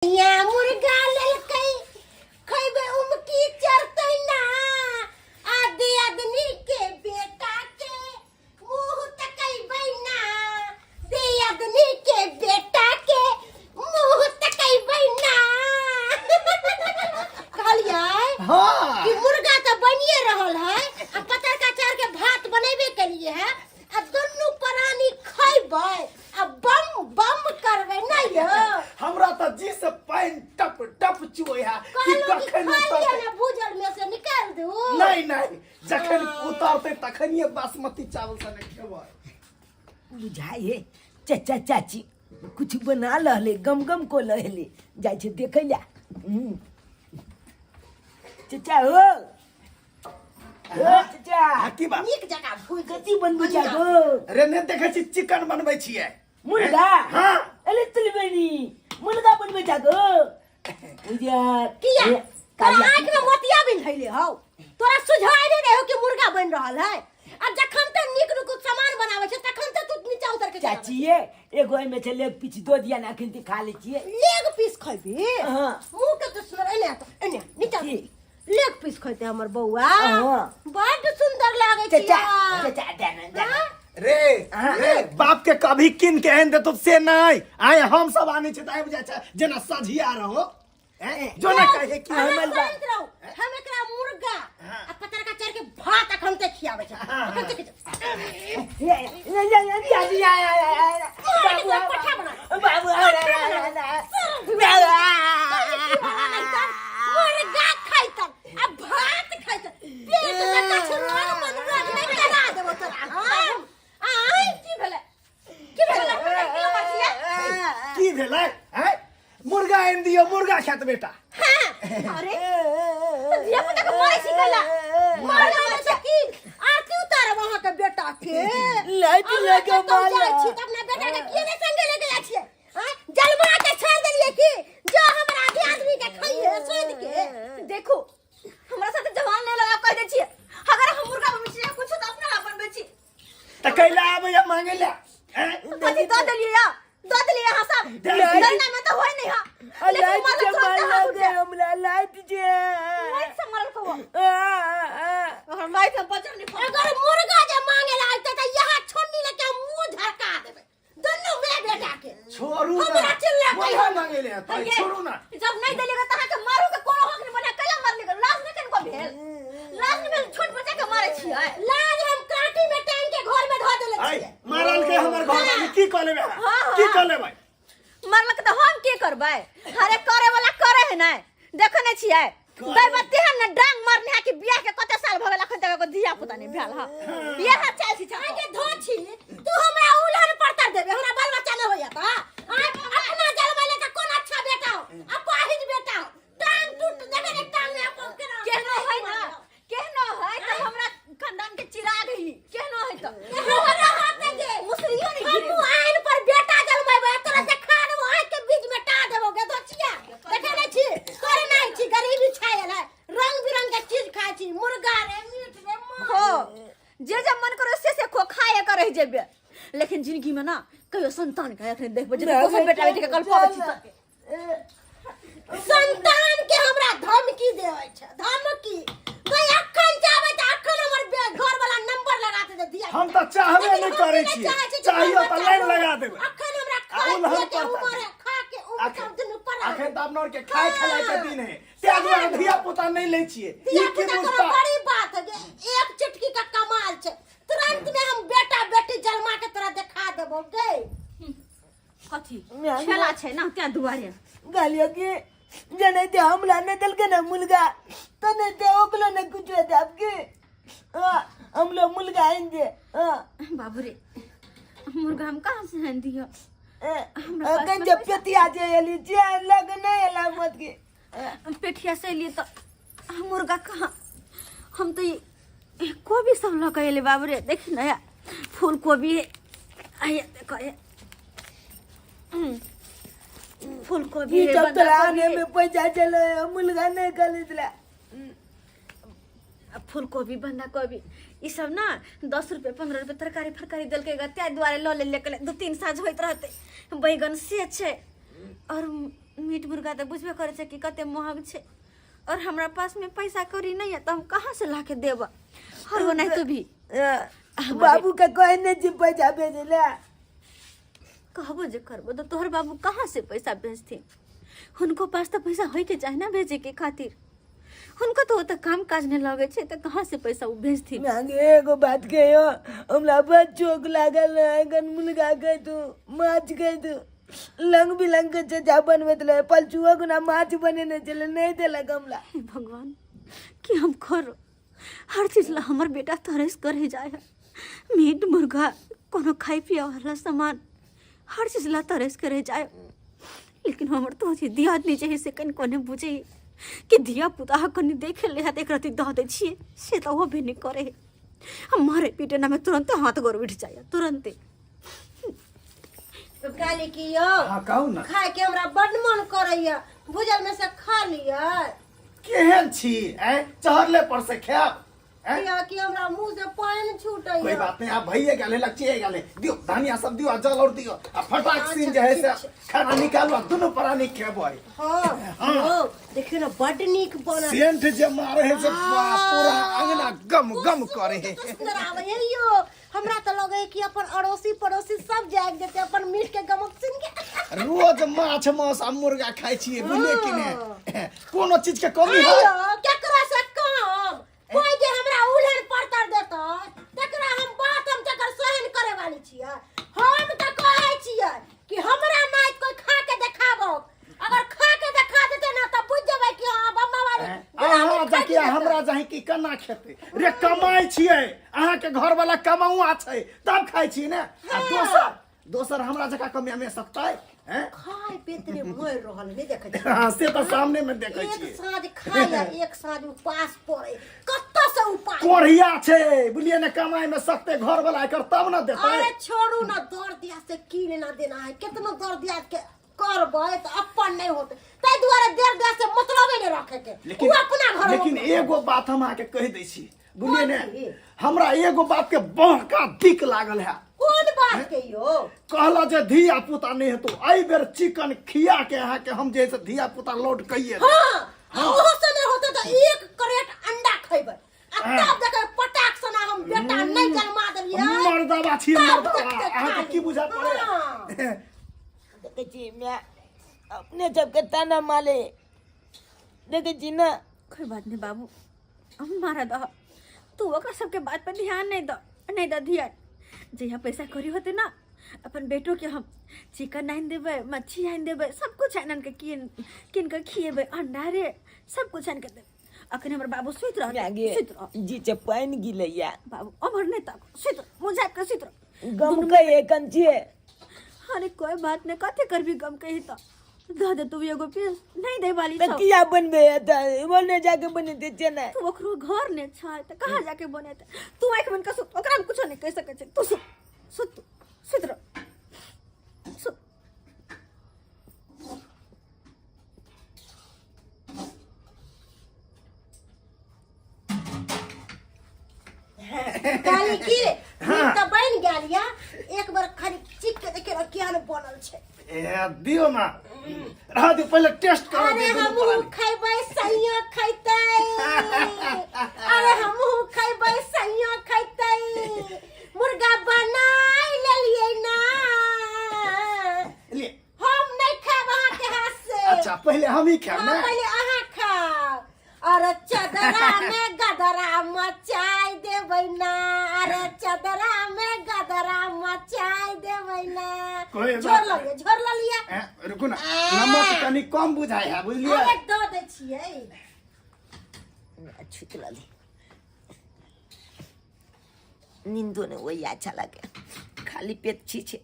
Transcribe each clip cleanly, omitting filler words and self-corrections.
या मुर्गा ललकै खैबे उमकी चरतै ना आदि आदमी के बेटा के मुंह तकैबै ना दे आदमी के बेटा के मुंह तकैबै ना कहलियै हाँ कि मुर्गा तो बनिए रहल है अब पतर का चार के भात बनेबे के लिए है अब दोनों प्राणी खैबै अब बम बम करबै ना यो हमरा तो जी से पानी टप टप चुए है कि कखन खाइए ना भूजल में से निकाल दू नहीं नहीं जखन उतारते तखनिए बासमती चावल से नहीं खेबै बुझाइए चाचा चाची कुछ बना लहले गम गम को लहले जाय छे देखै ला चाचा हो चाचा की बात नीक जगह भूज कथी बनबे जा गो अरे ने देखे छी चिकन बनबै छियै मुर्गा हाँ अरे तुलबेनी मुर्गा बनबे जा गो उजा किया तोरा आँख में मोतिया बिन धैले हौ तोरा सुझाय नहीं रहे हो कि मुर्गा बन रहल है अब जखन तक नीक नुक सामान बनावे छै तखन तक तू नीचा उतर के चाची ये एगो में छे लेग पीछ दो दिया ना खन खा ले छिए लेग पीस खैबी हां मुंह के दुश्मन एने नीचा लेग पीस खैते हमर बौआ हां बड़ सुंदर लागे छै चाचा चाचा देना रे बाप के कभी किन के एहन देतो से नहीं आए हम सब आने छै त आबि जाय छै जेना सझिया रहो जो ना कहे कि हम एकरा मुर्गा आ पतर का चर के भात अखन तक खियावे छै अखन तक मुर्गा खैतन आ भात खैतन पेट में कछरो मनवा नहीं करा देबो तोरा हम आइ की भेलै की भेलै हैं मुर्गा आनि दियो मुर्गा खात बेटा हां अरे ये पुता के मारे सिखला मारे वाला से की आरती उतार वहां के बेटा के लाइट लगा माला छी त अपना बेटा के किए ने संगे ले गया छिए हां जलमा के छोड़ देलिए की जो हमरा आदि आदमी के खाइए सोद के देखो हमरा साथे जवान नहीं लगा कह दे छिए अगर हम मुर्गा बनबै छिए कुछ तो अपना ला बनबै छी त कैला आबै या मांगे ला कथि दो देलिए हां सब डरना में तो होय नहीं हां लाइट के माला दे हमरा लाइट जे लाइट संभाल को हम लाइट में बचल नहीं अगर मुर्गा जे मांगे लागते त यहां छोन्नी लेके मुंह झरका देबे दोनों में बेटा के छोड़ू हमरा चिल्ला के मुर्गा मांगे ले त छोड़ू ना जब नहीं देलिएगा त के मारू के कोनो हक नहीं बना कला मार लेगा लाज नहीं कनको भेल लाज में छोट बच्चा के मारे छिए लाज हम काटी में टांग के घर में धो देले आई छिए मारल के हमर घर में की क लेबे की क लेबे मारलक त हम के करबै हरे करे वाला करे है ना देखो नहीं छिए दैवती हम ना डांग मारने है कि बियाह के कते साल भगला खन तक धिया पुता नहीं भेल हां बियाह चल छी आगे धो छी तू हमरा उलहन पड़ता देबे हमरा बाल बच्चा न होया त अपना जन्म ले त कोन अच्छा बेटा हो अपाहिज बेटा हो टांग टूट देबे ने टांग में अपन केहनो है त हमरा खानदान के चिराग ही केहनो है त हमरा हाथ दे मुसरियो नहीं हम आइन पर बेटा जन्मैबे तोरा से खान आइ के बीच में टा देबो गे दोचिया देखे नै छी करे नै छी गरीबी छायल है रंग बिरंग के चीज खाइ छी मुर्गा रे मीट रे हो जे मन करो से खो खाए कर रह जेबे लेकिन जिंदगी में ना कहियो संतान के एखन देखबे जे कोन बेटा बेटी के कल्पना छी संतान के हमरा धमकी देबै छै धमकी भाई अखन जाबै त अखन हमर घर वाला नंबर लगा दे दिया हम त चाहबे नहीं करे छी चाहिए त लाइन लगा देबे अखन हमरा खा के उमर है खा के उमर सब दिन ऊपर अखन त अपनोर के खाए खलाए के दिन है ते दुआरे धिया पुता नहीं ले छिए दिया पुता कोनो बड़ी बात है एक चुटकी का कमाल छै तुरंत में हम बेटा बेटी जन्मा के तोरा दिखा देबो गे कथी खेला छै ना त्या दुआरे गालियो के जने ते हमला ने दल के ना मुर्गा तने ते ओकलो ने कुछ दे आपके हम लोग मुर्गा आएंगे बाबू रे मुर्गा हम कहां से हैं दियो अगन जब पेटिया जे एली जे लग नहीं एला मत के पेठिया से लिए तो मुर्गा कहां हम तो कोबी सब लगा एले बाबू रे देख ना फूल कोबी आया देखो ये फूल कोबी जब तराने में पैसा चले मुर्गा नहीं खरीदला फूल कोबी बंधा कोबी ई सब ना 10 रुपए 15 रुपए तरकारी फरकारी दल के गत्या द्वारे लो ले 2-3 साज होइत रहते बैगन से छै और मीट मुर्गा तो बुझबे करे छे कि कते महग छे और हमरा पास में पैसा कौड़ी नहीं है तो हम कहाँ से लाके देब और वो नहीं तो भी बाबू का कहने से पैसा भेजला कहबो जे करबो तो तोहर बाबू कहाँ से पैसा भेजथिन उनको पास तो पैसा होई के चाहे ना भेजे के खातिर उनको तो होता काम काज नहीं लगे छे तो कहाँ से पैसा वो भेजथिन मांगे एगो बात कहियो हमरा बहुत चोक लागल है गन मुलगा गए तू माछ गए तू लंग बिलंग के चचा बनबत रहे पलचुआ गुना माछ बने न चले नहीं देला गमला हे भगवान कि हम करो हर चीज ला हमर बेटा तरस करे जाए मीट मुर्गा कोनो खाई पिया वाला सामान हर चीज ला तरस करे जाए लेकिन हमर तो जी दिया नीचे ही से कन कोने बुझे कि दिया पुता कनी देखे ले हाथ एक रति दह दे छिए से तो वो भी नहीं करे हमारे पीटे ना में तुरंत हाथ गोर उठ जाए तुरंत काली की यो हाँ कहू ना खाए के हमरा बड मन करैया भुजल में से खा लिया केहन छी चहरले पर से खाब कि हमरा मुंह से पानी छूटैया कोई बात नहीं आप भैया गले लच्चे गले दियो धनिया सब दियो जल और दियो आ फटाक सीन जे है से खाना निकालो दोनों प्राणी खेबो हां देखियो ना बड नीक बनल सेंट जे मारे है से पूरा अंगना गम गम करे है सुंदर आवे यो हमरा तो लगे कि अपन अड़ोसी पड़ोसी सब जाग देते अपन मीट के गमक सुन के रोज माछ मांस आ मुर्गा खाइ छिए बुझले कि ने कोनो चीज के कमी है केकरा से कम कोई जे हमरा उलहन पड़तर देता तकरा हम बात हम तकर सहन करे वाली छियै हम त कहै छियै कि हमरा नाइत कोई खा के देखाबो अगर खा के देखा देते ना त बुझ जेबै कि हां बम्मा वाली अहाँ जकिया हमरा जाहि की केना खेते रे कमाई छिए अहाँ के घर वाला कमाउआ छै तब खाइ छी ने आ दोसर हमरा जका कमिया में सकतै हैं खाय पेतरे मोर रहल नहीं देखै छी हां से तो सामने में देखै छी एक साँझ खाया एक साँझ उपास पड़े कत्ता से उपास कोरिया छै बुलिए ने कमाई में सकते घर वाला कर तब ना देतै अरे छोड़ू ना दर दिया से कीन ना देना है कितना दर दिया के करबै त अपन नहीं होते तै दुआरे देर दिया से मतलब नहीं रखे के वो अपना घर लेकिन एगो बात हम आके कह दै छी बुलिए ने कथी? हमरा एगो बात के बड़का दिक लागल है कौन बात के यो कहला जे धिया पुता नहीं हेतु आई बेर चिकन खिया के अहाँ के हम जैसे धिया पुता लौट कहिए हां ओहो से नहीं होते तो एक करेट अंडा खइबै तब देखे पटाक सना हम बेटा नहीं जन्मा देलिए मर्दावा छी मर्दावा अहाँ के की बुझा पड़े देखे छी मैं अपने सबके ताना माले देखे छी ना कोई बात नहीं बाबू हम मारा दह तू ओकर सबके बात पर ध्यान नहीं द ध्यान जहिया पैसा करी होते ना अपन बेटो के हम चिकन आइन देबै मच्छी आइन देबै सब कुछ आइन के किन के खिएबै अंडा रे सब कुछ आइन के देबै अखन हमर बाबू सुइत रह जी से पानी गिलैया बाबू अभर नहीं तक सुइत मुझा के सुइत रह गम के एकन छे अरे कोई बात नहीं कथे करबी गम कही तो दे दे तू एगो पीस नहीं दे वाली त किया बनबे त बोलने जाके बने दे छै ना तू ओकरो घर ने छै त कहां जाके बनेते तू आंख बंद कर सुत ओकरा हम कुछ नहीं कह सकै छै तू सुत रह सुत काली की मीट त बन गेल या एक बार खाली चिक के देखे र केहन बनल छै ए दियो ना रह दे पहले टेस्ट कर अरे हमहू खइबै सैया खइतै अरे हमहू खइबै सैया खइतै मुर्गा बनाई लेलियै ना ले हम नहीं खाब अहाँ के हाथ से अच्छा पहले हम ही खाब हाँ, ना पहले अहाँ खाब अरे चदरा में गदरा मचाई देबै ना अरे चदरा में गदरा मचाई देबै ना कोई बात झोर लिया रुको ना नमक तनी कम बुझाय है बुझलिए अरे दो दे छियै अच्छी लगी नींदो ने वही अच्छा लगे खाली पेट छी छे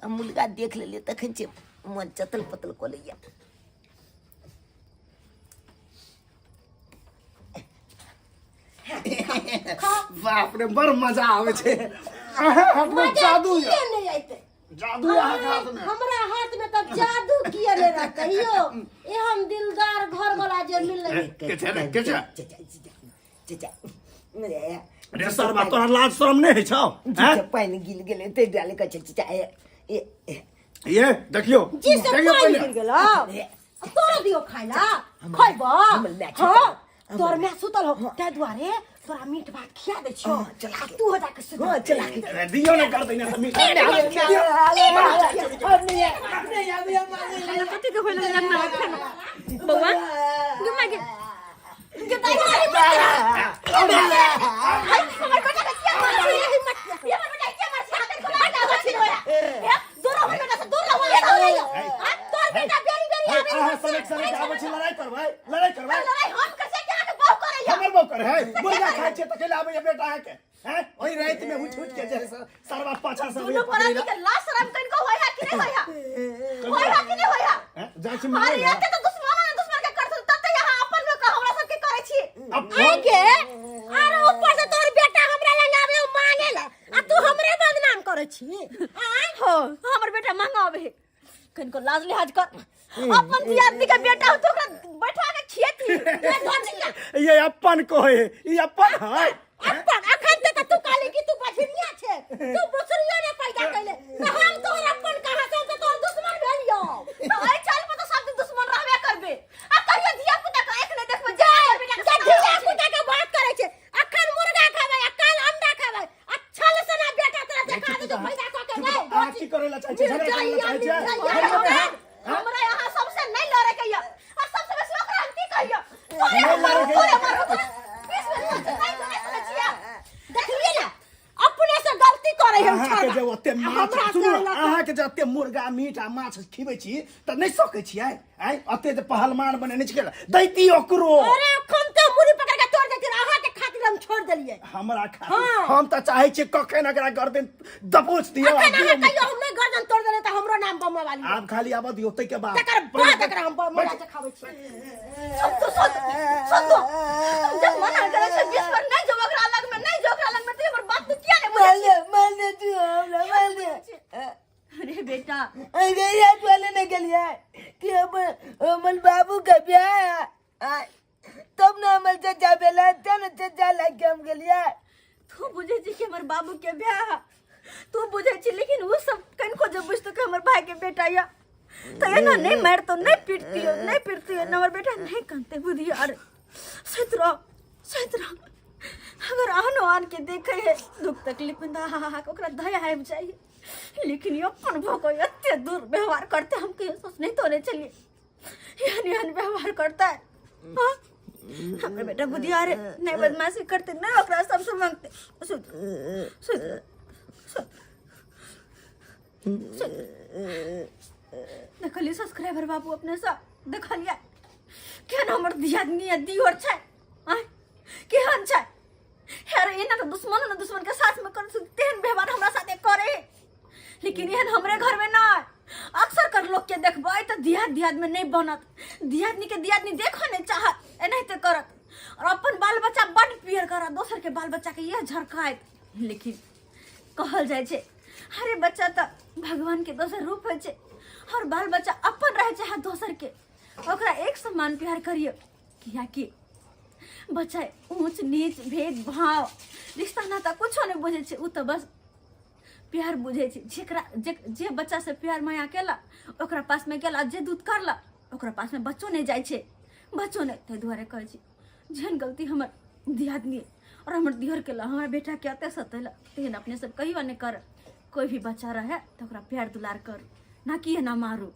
हम मुलगा देख लेलिए तखन छे मन चतल पतल को लिया बाप रे बड़ मजा आवे छे हाथ में जादू किया नहीं आइते जादू यहाँ के हाथ में हमरा हाथ में तो जादू किया नहीं रहता यो ये हम दिलदार घर वाला जे मिल रही चचा मेरे रे सरबा तोरा लाज शरम नहीं है छौ हैं पानी गिल गेले ते डाले का चचा ये देखियो जी से देखियो पानी पहले गिर गेलो तोरो दियो खाइला खइबो हां तोर में सुतल हो ते दुआरे तोरा मीट भात खिया दे छियो चला तू हो जाके सुत चला दियो ना कर देना मीट पति के होइला लगना खाना बउआ गुमा के ताई मारी मत हाय हमर बेटा के क्या मार ये हिम्मत ये हमर बेटा क्या मार हाथ को मार ना छिलो या दूर हो बेटा से दूर रहो तोर बेटा बेरी बेरी हां सनक आबै छी लड़ाई करबै लड़ाई हम कैसे क्या के बाऊ करे हमर बाऊ करे है मुर्गा खाइ छै त केला आबै बेटा है के हैं ओई रात में उठ के जे सरवा पाछा से दोनों परानी के लाश शर्म कन को होया कि नहीं होया कि नहीं होया हैं जाय छी अरे याते तो दुश्मन के करत तते यहां अपन लोग का हमरा सब के करे छी अब आगे अरे ऊपर से तोर बेटा हमरा लंग आवे मांगेला आ तू हमरे बदनाम करे छी हो हमर बेटा मांगावे कन को लाज लिहाज कर अपन दियादनी के बेटा हो तो ओकरा बैठा के खिएती ये अपन को है ये अपन है अपन अखन तक तू काली की तू बछिया छे तू बुसरियो ने पैदा कइले तो हम तोर अपन कहां से तो तोर दुश्मन भेलियो तो आई चाल में तो सब दुश्मन रहबे करबे आ कहियो धिया पुता के एक ने देखबे जा धिया पुता के बात करे छे अखन मुर्गा खाबे आ काल अंडा खाबे अच्छा से ना बेटा तोरा देखा दे तो पैदा क के आ की करेला चाहे छै झगड़ा करेला चाहे छै हमरा यहाँ सबसे नहीं लड़े के या और सबसे बेसी ओकरा हम की कहियो नहीं लड़े के देखलिए ना अपने से गलती करे हम अहाँ के जे ओते माछ सुनो अहाँ के जे ओते मुर्गा मीट आ माछ खिबै छी त नहीं सकै छियै आइ ओते जे पहलवान बने छै दैती ओकरो अरे अखन तो मुरी पकड़ के तोड़ देती अहाँ के खातिर हम छोड़ देलिए हमरा खातिर हम त चाहै छी कखन एकरा गर्दन दबोच दियो अखन अहाँ कहियो हम नहीं गर्दन तोड़ देले त हमरो नाम बम्मा वाली आब खाली आब दियो तै के बाद तकर बाद एकरा हम मजा से खाबै छी सुन जब मना करे से बीच पर नहीं जो ओकरा अलग में नहीं जो ओकरा अलग में तो हमर बात तू किया नहीं मार दे तू हमरा मार दे अरे बेटा अरे याद वाले ने के लिए कि हमन बाबू का ब्याह है तब ना हमन चचा बेला तन चचा लग के हम गेलिए तू बुझे छी कि हमर बाबू के ब्याह तू बुझे छी लेकिन वो सब कन को जब बुझतो कि हमर भाई के बेटा या तो ये ना नहीं मार तो नहीं पीटती हो ना हमर बेटा नहीं कांते बुद्धि अरे सतरा अगर आनो आन के देखे है दुख तकलीफ में हा ओकरा दया है चाहिए लेकिन ये अपन भोको इतने दूर व्यवहार करते हम कहीं सोच नहीं तोड़े चलिए यानी व्यवहार करता है हाँ हमारे बेटा बुधियार है नहीं बदमाशी करते नहीं ओकरा सबसे मांगते सुध देखलिए सब्सक्राइबर बाबू अपने सब देखलिए क्या ना हमर दियादनी दी और छै आ केहन छै यार ये ना तो दुश्मन के साथ में कर तेहन व्यवहार हमरा साथे करे लेकिन एहन हमरे घर में ना अक्सर कर लोग के देखबै त दियाद में नहीं बनत दियादनी के दियादनी देखो नहीं चाहत एनाहिते करत और अपन बाल बच्चा बड पियर करत दोसर के बाल बच्चा के ये झरकायत लेकिन कहल जाय छै अरे बच्चा त भगवान के दोसर रूप है छै और बाल बच्चा अपन रहे चाहे दोसर के ओकरा एक समान प्यार करियो किया कि बच्चा ऊंच नीच भेदभाव रिश्ता नाता कुछ नहीं बुझे छै उ त बस प्यार बुझे छै जेकरा जे बच्चा से प्यार माया केला ओकरा पास में गेला जे दूध करला ओकरा पास में बच्चो नहीं जाय छै बच्चो नहीं तै दुआरे कहै छी जेहन गलती हमर दियादनी और हमर दियर केला हमरा बेटा के अते सतेला तेहन अपने सब कहियो नहीं कर कोई भी बच्चा रहे तो ओकरा प्यार दुलार कर ना कि ना मारू